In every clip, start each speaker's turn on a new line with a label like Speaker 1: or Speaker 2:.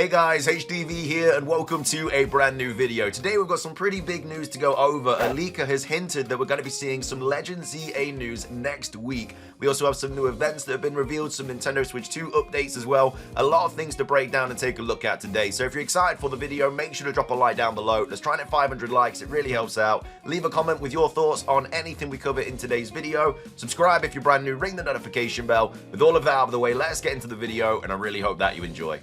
Speaker 1: Hey guys, HDV here and welcome to a brand new video. Today we've got some pretty big news to go over. A leaker has hinted that we're going to be seeing some Legend ZA news next week. We also have some new events that have been revealed, some Nintendo Switch 2 updates as well. A lot of things to break down and take a look at today. So if you're excited for the video, make sure to drop a like down below. Let's try and hit 500 likes, it really helps out. Leave a comment with your thoughts on anything we cover in today's video. Subscribe if you're brand new, ring the notification bell. With all of that out of the way, let's get into the video and I really hope that you enjoy.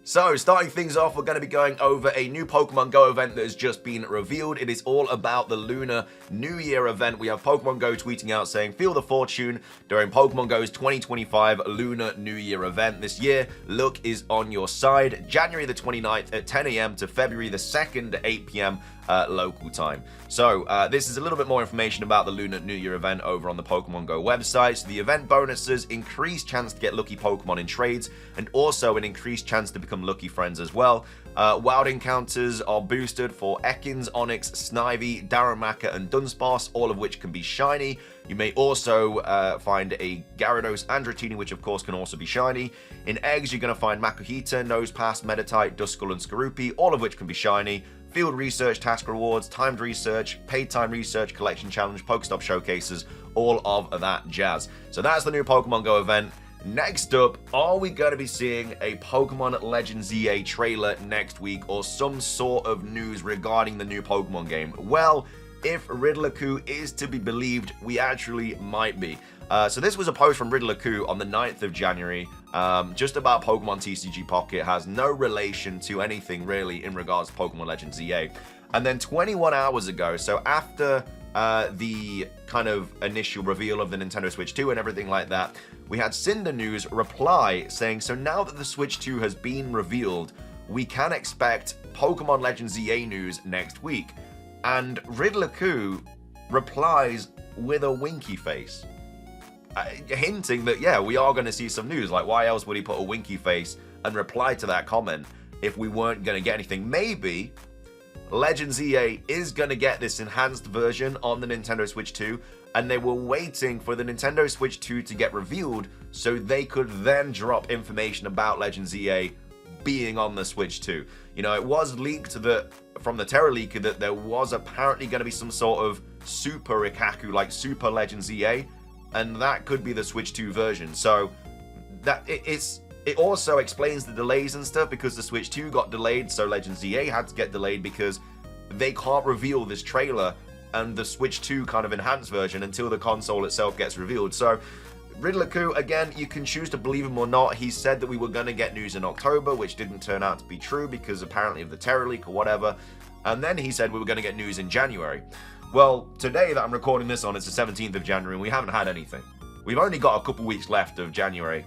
Speaker 1: So, starting things off, we're going to be going over a new Pokemon Go event that has just been revealed. It is all about the Lunar New Year event. We have Pokemon Go tweeting out saying, "Feel the fortune during Pokemon Go's 2025 Lunar New Year event. This year, luck is on your side. January the 29th at 10 AM to February the 2nd at 8 PM local time." So, this is a little bit more information about the Lunar New Year event over on the Pokemon Go website. So the event bonuses, increased chance to get lucky Pokemon in trades, and also an increased chance to become lucky friends as well. Wild encounters are boosted for Ekans, Onix, Snivy, Darumaka, and Dunsparce, all of which can be shiny. You may also find a Gyarados and Dratini, which of course can also be shiny. In eggs, you're going to find Makuhita, Nosepass, Meditite, Duskull, and Skorupi, all of which can be shiny. Field research, task rewards, timed research, paid time research, collection challenge, Pokestop showcases, all of that jazz. So that's the new Pokemon Go event. Next up, are we going to be seeing a Pokemon Legend ZA trailer next week or some sort of news regarding the new Pokemon game? Well, if Riddler-Coup is to be believed, we actually might be. So this was a post from Riddler-Coup on the 9th of January, just about Pokemon TCG Pocket. It has no relation to anything really in regards to Pokemon Legend ZA. And then 21 hours ago, so after the kind of initial reveal of the Nintendo Switch 2 and everything like that, we had Cinder News reply saying, "So now that the Switch 2 has been revealed, we can expect Pokemon Legend ZA news next week." And Riddler-Coup replies with a winky face, hinting that, yeah, we are going to see some news. Like, why else would he put a winky face and reply to that comment if we weren't going to get anything? Maybe Legend ZA is going to get this enhanced version on the Nintendo Switch 2, and they were waiting for the Nintendo Switch 2 to get revealed so they could then drop information about Legend ZA being on the Switch 2. You know, it was leaked that from the Terra Leaker that there was apparently going to be some sort of Super Rikaku, like Super Legend ZA, and that could be the Switch 2 version. So that it also explains the delays and stuff, because the Switch 2 got delayed, so Legend ZA had to get delayed because they can't reveal this trailer and the Switch 2 kind of enhanced version until the console itself gets revealed. So Riddler-Coup, again, you can choose to believe him or not. He said that we were going to get news in October, which didn't turn out to be true because apparently of the Terra leak or whatever. And then he said we were going to get news in January. Well, today that I'm recording this on, it's the 17th of January, and we haven't had anything. We've only got a couple weeks left of January.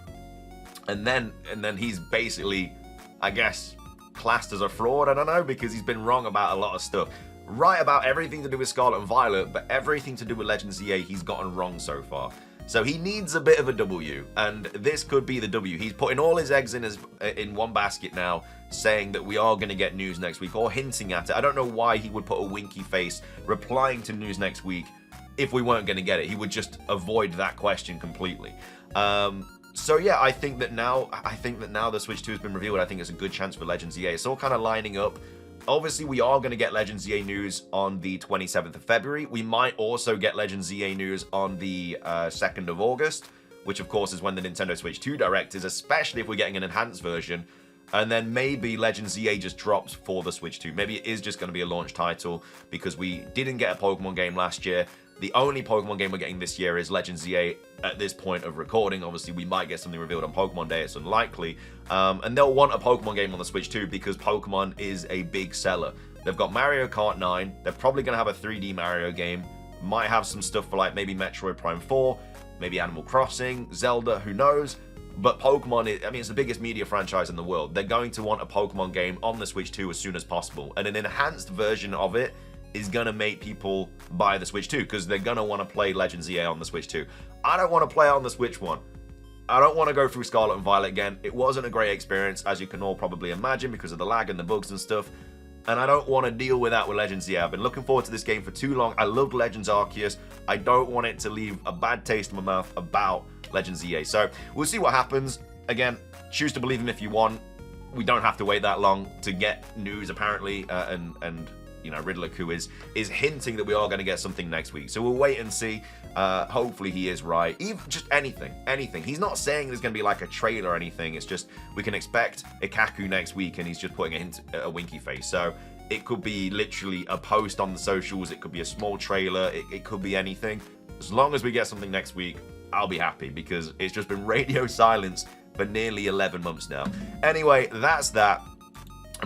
Speaker 1: And then he's basically, I guess, classed as a fraud, I don't know, because he's been wrong about a lot of stuff. Right about everything to do with Scarlet and Violet, but everything to do with Legend ZA he's gotten wrong so far. So he needs a bit of a W, and this could be the W. He's putting all his eggs in one basket now, saying that we are going to get news next week, or hinting at it. I don't know why he would put a winky face replying to news next week if we weren't going to get it. He would just avoid that question completely. So yeah, I think that now the Switch 2 has been revealed. I think it's a good chance for Legend ZA. It's all kind of lining up. Obviously, we are going to get Legend ZA news on the 27th of February. We might also get Legend ZA news on the 2nd of August, which of course is when the Nintendo Switch 2 Direct is, especially if we're getting an enhanced version. And then maybe Legend ZA just drops for the Switch 2. Maybe it is just going to be a launch title, because we didn't get a Pokemon game last year. The only Pokemon game we're getting this year is Legend ZA at this point of recording. Obviously, we might get something revealed on Pokemon Day. It's unlikely. And they'll want a Pokemon game on the Switch 2 because Pokemon is a big seller. They've got Mario Kart 9. They're probably going to have a 3D Mario game. Might have some stuff for like maybe Metroid Prime 4, maybe Animal Crossing, Zelda, who knows. But Pokemon, it's the biggest media franchise in the world. They're going to want a Pokemon game on the Switch 2 as soon as possible. And an enhanced version of it is going to make people buy the Switch 2 because they're going to want to play Legend ZA on the Switch 2. I don't want to play on the Switch 1. I don't want to go through Scarlet and Violet again. It wasn't a great experience, as you can all probably imagine, because of the lag and the bugs and stuff. And I don't want to deal with that with Legends ZA. I've been looking forward to this game for too long. I loved Legends Arceus. I don't want it to leave a bad taste in my mouth about Legends ZA. So we'll see what happens. Again, choose to believe him if you want. we don't have to wait that long to get news, apparently, and you know, Riddler-Ku is hinting that we are going to get something next week. So we'll wait and see. Hopefully he is right. Even just anything. He's not saying there's going to be like a trailer or anything. It's just we can expect Ikaku next week, and he's just putting a winky face. So it could be literally a post on the socials. It could be a small trailer. It could be anything. As long as we get something next week, I'll be happy, because it's just been radio silence for nearly 11 months now. Anyway, that's that.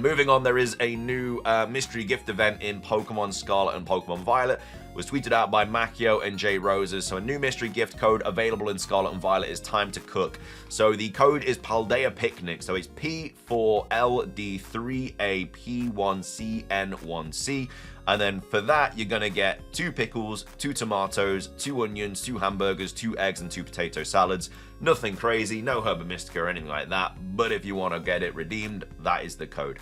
Speaker 1: Moving on, there is a new mystery gift event in Pokemon Scarlet and Pokemon Violet. It was tweeted out by Macchio and Jay Roses. So a new mystery gift code available in Scarlet and Violet is Time to Cook. So the code is Paldea Picnic. So it's P4LD3AP1CN1C. And then for that, you're going to get 2 pickles, 2 tomatoes, 2 onions, 2 hamburgers, 2 eggs, and 2 potato salads. Nothing crazy, no Herba Mystica or anything like that. But if you want to get it redeemed, that is the code.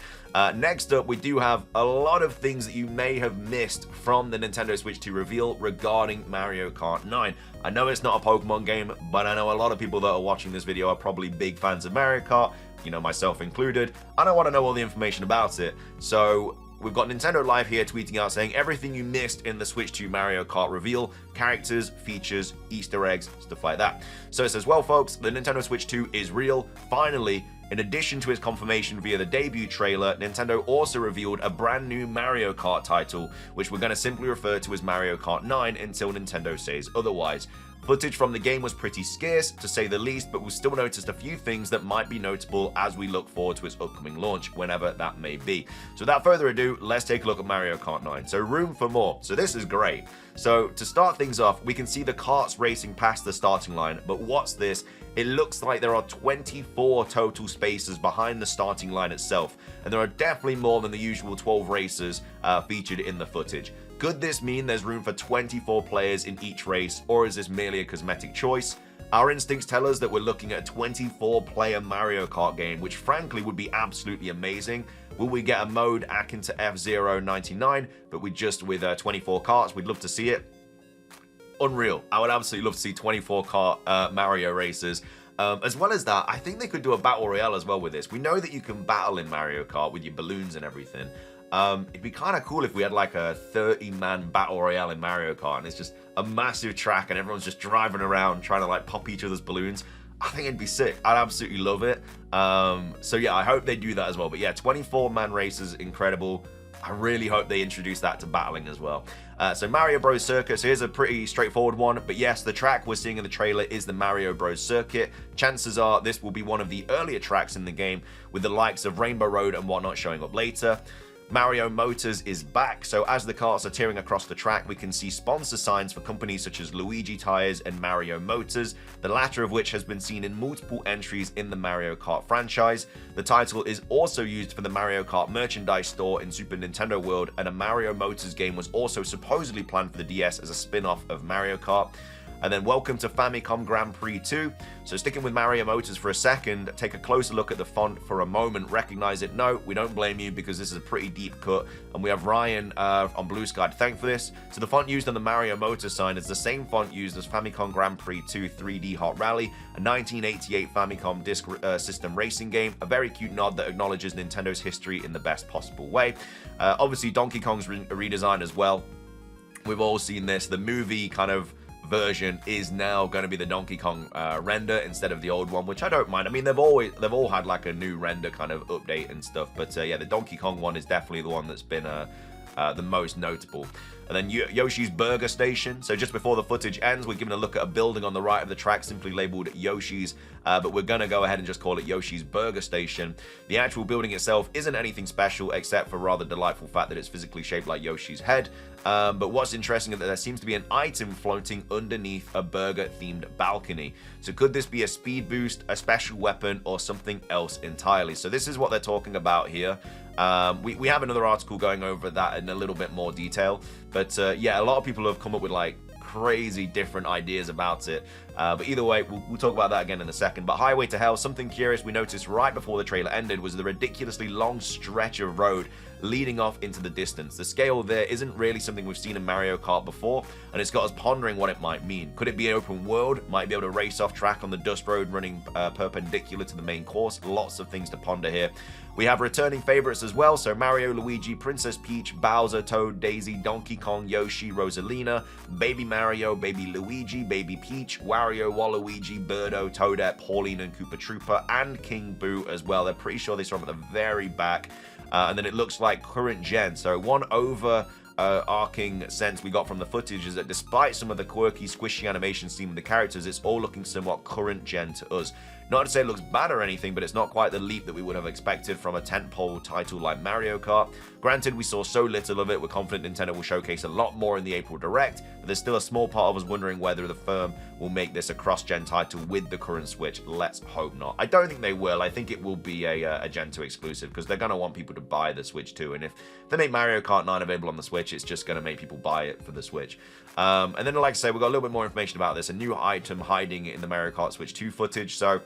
Speaker 1: Next up, we do have a lot of things that you may have missed from the Nintendo Switch 2 reveal regarding Mario Kart 9. I know it's not a Pokemon game, but I know a lot of people that are watching this video are probably big fans of Mario Kart, you know, myself included. I don't want to know all the information about it. So we've got Nintendo Live here tweeting out saying everything you missed in the Switch 2 Mario Kart reveal, characters, features, Easter eggs, stuff like that. So it says, well folks, the Nintendo Switch 2 is real. Finally, in addition to its confirmation via the debut trailer, Nintendo also revealed a brand new Mario Kart title, which we're going to simply refer to as Mario Kart 9 until Nintendo says otherwise. Footage from the game was pretty scarce, to say the least, but we still noticed a few things that might be notable as we look forward to its upcoming launch, whenever that may be. So without further ado, let's take a look at Mario Kart 9. So room for more. So this is great. So to start things off, we can see the karts racing past the starting line, but what's this? It looks like there are 24 total spaces behind the starting line itself, and there are definitely more than the usual 12 racers featured in the footage. Could this mean there's room for 24 players in each race, or is this merely a cosmetic choice? Our instincts tell us that we're looking at a 24-player Mario Kart game, which frankly would be absolutely amazing. Will we get a mode akin to F-Zero 99, but with 24 karts? We'd love to see it. Unreal. I would absolutely love to see 24 kart Mario races. As well as that, I think they could do a battle royale as well with this. We know that you can battle in Mario Kart with your balloons and everything. It'd be kind of cool if we had like a 30-man battle royale in Mario Kart, and it's just a massive track and everyone's just driving around trying to like pop each other's balloons. I think it'd be sick. I'd absolutely love it. So yeah, I hope they do that as well. But yeah, 24-man races, incredible. I really hope they introduce that to battling as well. So Mario Bros. Circuit, so here's a pretty straightforward one. But yes, the track we're seeing in the trailer is the Mario Bros. Circuit. Chances are this will be one of the earlier tracks in the game, with the likes of Rainbow Road and whatnot showing up later. Mario Motors is back, so as the karts are tearing across the track, we can see sponsor signs for companies such as Luigi Tires and Mario Motors, the latter of which has been seen in multiple entries in the Mario Kart franchise. The title is also used for the Mario Kart merchandise store in Super Nintendo World, and a Mario Motors game was also supposedly planned for the DS as a spin-off of Mario Kart. And then welcome to Famicom Grand Prix 2. So sticking with Mario Motors for a second, take a closer look at the font for a moment, recognize it. No, we don't blame you, because this is a pretty deep cut, and we have Ryan on Blue Sky to thank for this. So the font used on the Mario Motors sign is the same font used as Famicom Grand Prix 2 3D Hot Rally, a 1988 Famicom Disk System racing game, a very cute nod that acknowledges Nintendo's history in the best possible way. Obviously Donkey Kong's redesign as well. We've all seen this. The movie kind of version is now going to be the Donkey Kong render instead of the old one, which I don't mind. I mean, they've all had like a new render kind of update and stuff, but yeah, the Donkey Kong one is definitely the one that's been the most notable. And then Yoshi's Burger Station. So just before the footage ends, we're given a look at a building on the right of the track simply labeled Yoshi's, but we're going to go ahead and just call it Yoshi's Burger Station. The actual building itself isn't anything special, except for a rather delightful fact that it's physically shaped like Yoshi's head. But what's interesting is that there seems to be an item floating underneath a burger-themed balcony. So could this be a speed boost, a special weapon, or something else entirely? So this is what they're talking about here. We have another article going over that in a little bit more detail. But yeah, a lot of people have come up with like crazy different ideas about it. But either way, we'll talk about that again in a second. But Highway to Hell, something curious we noticed right before the trailer ended was the ridiculously long stretch of road leading off into the distance. The scale there isn't really something we've seen in Mario Kart before, and it's got us pondering what it might mean. Could it be an open world? Might be able to race off track on the dust road running perpendicular to the main course? Lots of things to ponder here. We have returning favorites as well, so Mario, Luigi, Princess Peach, Bowser, Toad, Daisy, Donkey Kong, Yoshi, Rosalina, Baby Mario, Baby Luigi, Baby Peach, Wario, Waluigi, Birdo, Toadette, Pauline and Koopa Troopa, and King Boo as well. They're pretty sure they saw them at the very back. And then it looks like current gen. So one overarching sense we got from the footage is that despite some of the quirky, squishy animations seen with the characters, it's all looking somewhat current gen to us. Not to say it looks bad or anything, but it's not quite the leap that we would have expected from a tentpole title like Mario Kart. Granted, we saw so little of it, we're confident Nintendo will showcase a lot more in the April Direct, but there's still a small part of us wondering whether the firm will make this a cross-gen title with the current Switch. Let's hope not. I don't think they will. I think it will be a Gen 2 exclusive, because they're going to want people to buy the Switch too, and if they make Mario Kart 9 available on the Switch, it's just going to make people buy it for the Switch. And then, like I say, we've got a little bit more information about this, a new item hiding in the Mario Kart Switch 2 footage. So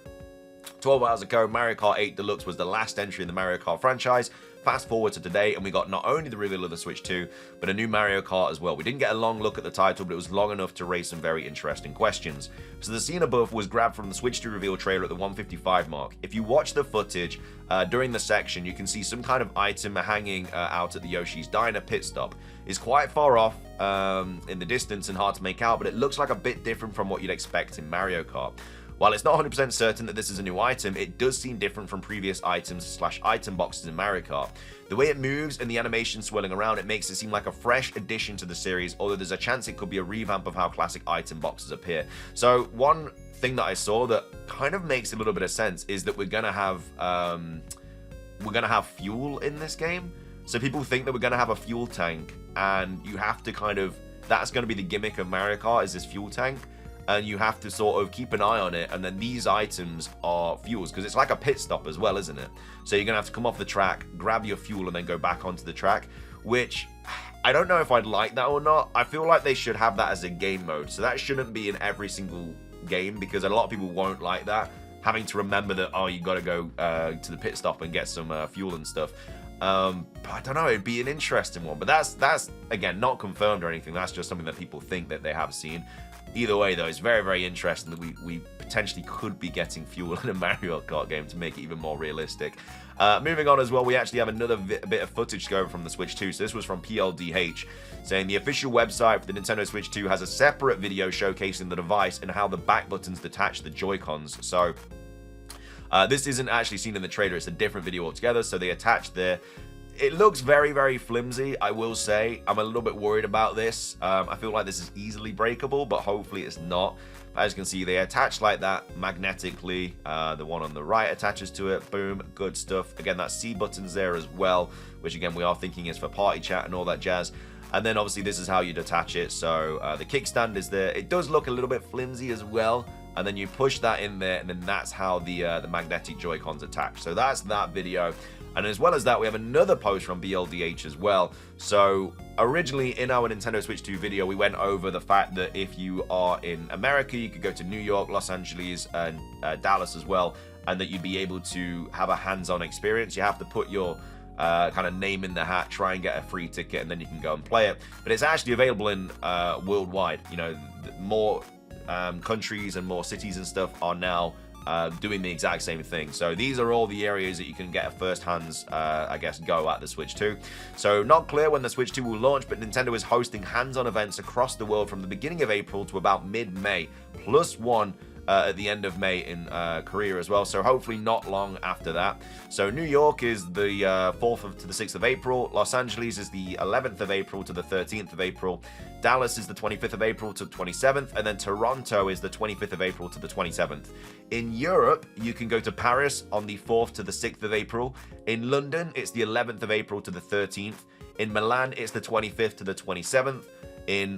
Speaker 1: 12 hours ago, Mario Kart 8 Deluxe was the last entry in the Mario Kart franchise. Fast forward to today, and we got not only the reveal of the Switch 2, but a new Mario Kart as well. We didn't get a long look at the title, but it was long enough to raise some very interesting questions. So the scene above was grabbed from the Switch 2 reveal trailer at the 1:55 mark. If you watch the footage, during the section, you can see some kind of item hanging out at the Yoshi's Diner pit stop. It's quite far off in the distance and hard to make out, but it looks like a bit different from what you'd expect in Mario Kart. While it's not 100% certain that this is a new item, it does seem different from previous items/item boxes in Mario Kart. The way it moves and the animation swirling around, it makes it seem like a fresh addition to the series, although there's a chance it could be a revamp of how classic item boxes appear. So one thing that I saw that kind of makes a little bit of sense is that we're gonna have fuel in this game. So people think that we're gonna have a fuel tank, and you have to that's gonna be the gimmick of Mario Kart, is this fuel tank. And you have to sort of keep an eye on it, and then these items are fuels, because it's like a pit stop as well, isn't it? So you're going to have to come off the track, grab your fuel, and then go back onto the track, which I don't know if I'd like that or not. I feel like they should have that as a game mode, so that shouldn't be in every single game, because a lot of people won't like that, having to remember that, oh, you got to go to the pit stop and get some fuel and stuff. But I don't know, it'd be an interesting one, but that's again, not confirmed or anything. That's just something that people think that they have seen. Either way, though, it's very, very interesting that we potentially could be getting fuel in a Mario Kart game to make it even more realistic. Moving on as well, we actually have another bit of footage to go from the Switch 2. So this was from PLDH, saying the official website for the Nintendo Switch 2 has a separate video showcasing the device and how the back buttons detach the Joy-Cons. So this isn't actually seen in the trailer, it's a different video altogether. So they attached there. It looks very, very flimsy, I will say. I'm a little bit worried about this. I feel like this is easily breakable, but hopefully it's not. As you can see, they attach like that magnetically. The one on the right attaches to it. Boom, good stuff. Again, that C button's there as well, which again, we are thinking is for party chat and all that jazz. And then obviously this is how you'd attach it. So the kickstand is there. It does look a little bit flimsy as well. And then you push that in there, and then that's how the magnetic Joy-Cons attach. So that's that video. And as well as that, we have another post from BLDH as well. So originally in our Nintendo Switch 2 video, we went over the fact that if you are in America, you could go to New York, Los Angeles, and Dallas as well, and that you'd be able to have a hands-on experience. You have to put your kind of name in the hat, try and get a free ticket, and then you can go and play it. But it's actually available in worldwide. You know, more countries and more cities and stuff are now doing the exact same thing. So these are all the areas that you can get a first-hand, I guess, go at the Switch 2. So not clear when the Switch 2 will launch, but Nintendo is hosting hands-on events across the world from the beginning of April to about mid-May, plus one at the end of May in Korea as well, so hopefully not long after that. So New York is the 4th to the 6th of April, Los Angeles is the 11th of April to the 13th of April, Dallas is the 25th of April to the 27th, and then Toronto is the 25th of April to the 27th. In Europe, you can go to Paris on the 4th to the 6th of April. In London, it's the 11th of April to the 13th. In Milan, it's the 25th to the 27th. In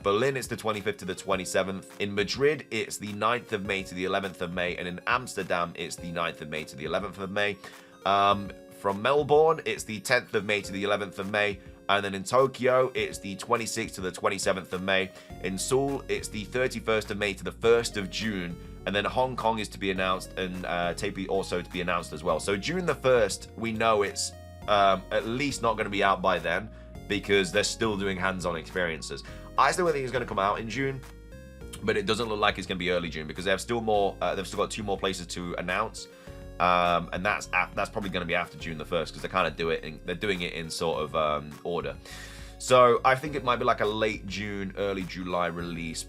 Speaker 1: Berlin, it's the 25th to the 27th. In Madrid, it's the 9th of May to the 11th of May. And in Amsterdam, it's the 9th of May to the 11th of May. From Melbourne, it's the 10th of May to the 11th of May. And then in Tokyo, it's the 26th to the 27th of May. In Seoul, it's the 31st of May to the 1st of June. And then Hong Kong is to be announced, and Taipei also to be announced as well. So June the 1st, we know it's at least not going to be out by then, because they're still doing hands-on experiences. I still think it's going to come out in June, but it doesn't look like it's going to be early June, because they have still more. They've still got 2 more places to announce. And that's probably going to be after June the 1st, because they kind of they're doing it in sort of order. So I think it might be like a late June, early July release,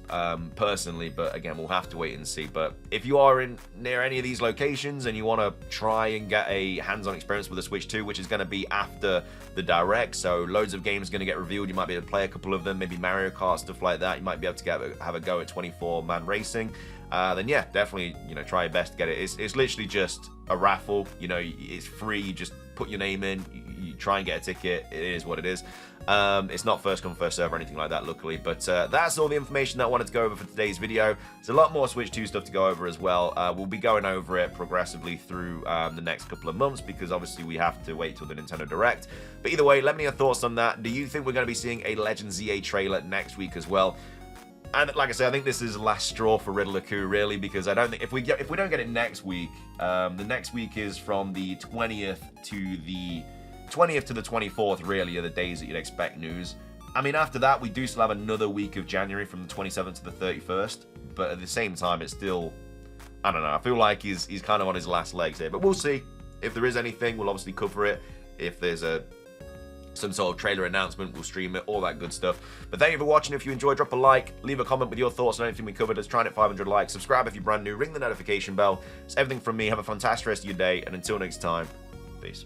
Speaker 1: personally. But again, we'll have to wait and see. But if you are near any of these locations and you want to try and get a hands-on experience with the Switch 2, which is going to be after the Direct, so loads of games are going to get revealed. You might be able to play a couple of them, maybe Mario Kart, stuff like that. You might be able to have a go at 24-man racing. Then yeah, definitely, try your best to get it. It's literally just a raffle. It's free. You just put your name in. You try and get a ticket. It is what it is. It's not first come, first serve or anything like that, luckily. But that's all the information that I wanted to go over for today's video. There's a lot more Switch 2 stuff to go over as well. We'll be going over it progressively through the next couple of months, because obviously we have to wait till the Nintendo Direct. But either way, let me know your thoughts on that. Do you think we're going to be seeing a Legend ZA trailer next week as well? And like I said, I think this is the last straw for Riddler Coup, really, because I don't think if we don't get it next week, the next week is from the 20th to the 24th, really, are the days that you'd expect news. I mean, after that, we do still have another week of January from the 27th to the 31st, but at the same time, it's still, I don't know, I feel like he's kind of on his last legs here. But we'll see. If there is anything, we'll obviously cover it. If there's some sort of trailer announcement, we'll stream it, all that good stuff. But thank you for watching. If you enjoyed, drop a like, leave a comment with your thoughts on anything we covered. Let's try and hit 500 likes. Subscribe if you're brand new, ring the notification bell. It's everything from me. Have a fantastic rest of your day, and until next time, peace.